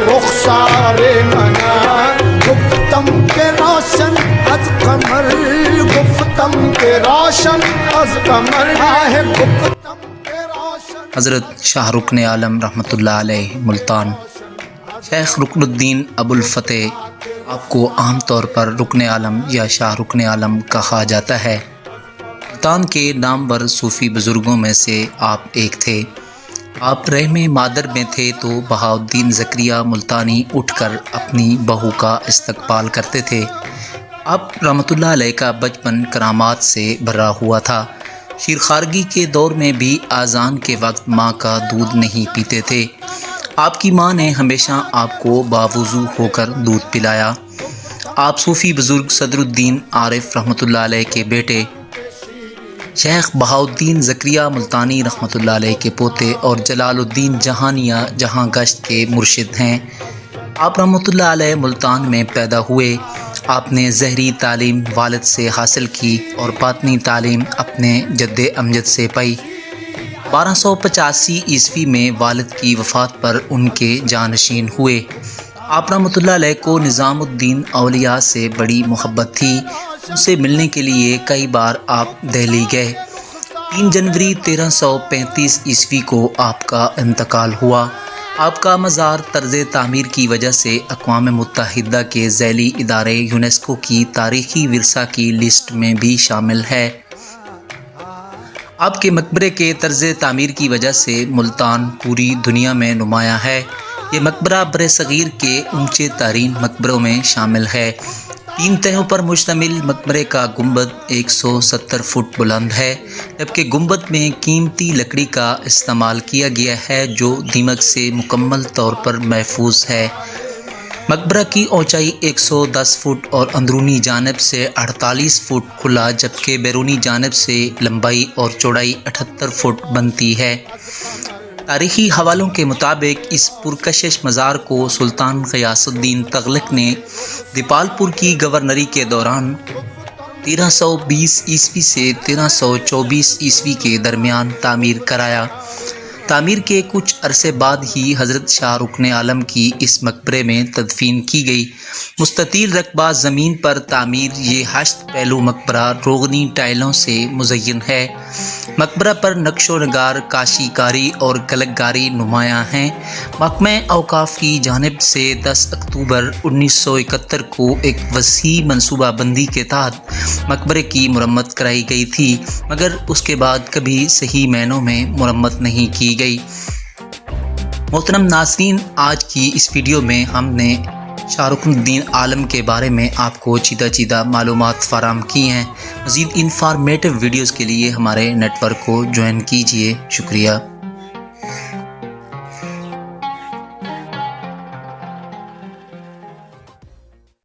رخسار منا گفتم کے روشن از قمر گفتم کے روشن از قمر ہے گفتم کے روشن. حضرت شاہ رکن عالم رحمۃ اللہ علیہ ملتان شیخ رکن الدین ابو الفتح، آپ کو عام طور پر رکن عالم یا شاہ رکن عالم کہا جاتا ہے. ملتان کے نامور صوفی بزرگوں میں سے آپ ایک تھے. آپ رحم مادر میں تھے تو بہاؤالدین زکریا ملتانی اٹھ کر اپنی بہو کا استقبال کرتے تھے. آپ رحمۃ اللہ علیہ کا بچپن کرامات سے بھرا ہوا تھا. شیرخوارگی کے دور میں بھی اذان کے وقت ماں کا دودھ نہیں پیتے تھے. آپ کی ماں نے ہمیشہ آپ کو باوضو ہو کر دودھ پلایا. آپ صوفی بزرگ صدر الدین عارف رحمۃ اللہ علیہ کے بیٹے شیخ بہاؤالدین زکریا ملتانی رحمۃ اللہ علیہ کے پوتے اور جلال الدین جہانیہ جہاں گشت کے مرشد ہیں. آپ رحمۃ اللہ علیہ ملتان میں پیدا ہوئے. آپ نے ظاہری تعلیم والد سے حاصل کی اور باطنی تعلیم اپنے جد امجد سے پائی. 1285 عیسوی میں والد کی وفات پر ان کے جانشین ہوئے. آپ رحمۃ اللہ علیہ کو نظام الدین اولیاء سے بڑی محبت تھی. ان سے ملنے کے لیے کئی بار آپ دہلی گئے. 3 جنوری 1335 عیسوی کو آپ کا انتقال ہوا. آپ کا مزار طرز تعمیر کی وجہ سے اقوام متحدہ کے ذیلی ادارے یونیسکو کی تاریخی ورثہ کی لسٹ میں بھی شامل ہے. آپ کے مقبرے کے طرز تعمیر کی وجہ سے ملتان پوری دنیا میں نمایاں ہے. یہ مقبرہ برصغیر کے اونچے ترین مقبروں میں شامل ہے. 3 تہوں پر مشتمل مقبرے کا گنبد 170 فٹ بلند ہے، جبکہ گنبد میں قیمتی لکڑی کا استعمال کیا گیا ہے جو دیمک سے مکمل طور پر محفوظ ہے. مقبرہ کی اونچائی 110 فٹ اور اندرونی جانب سے 48 فٹ کھلا، جبکہ بیرونی جانب سے لمبائی اور چوڑائی 78 فٹ بنتی ہے. تاریخی حوالوں کے مطابق اس پرکشش مزار کو سلطان غیاث الدین تغلق نے دیپال پور کی گورنری کے دوران 1320 عیسوی سے 1324 عیسوی کے درمیان تعمیر کرایا. تعمیر کے کچھ عرصے بعد ہی حضرت شاہ رکن عالم کی اس مقبرے میں تدفین کی گئی. مستطیل رقبہ زمین پر تعمیر یہ 8 پہلو مقبرہ روغنی ٹائلوں سے مزین ہے. مقبرہ پر نقش و نگار، کاشی کاری اور کلک کاری نمایاں ہیں. محکمہ اوقاف کی جانب سے 10 اکتوبر 1971 کو ایک وسیع منصوبہ بندی کے تحت مقبرے کی مرمت کرائی گئی تھی، مگر اس کے بعد کبھی صحیح معنوں میں مرمت نہیں کی گئی. محترم ناظرین، آج کی اس ویڈیو میں ہم نے شاہ رکن الدین عالم کے بارے میں آپ کو چیدہ معلومات فراہم کی ہیں. مزید انفارمیٹو ویڈیوز کے لیے ہمارے نیٹ ورک کو جوائن کیجیے. شکریہ.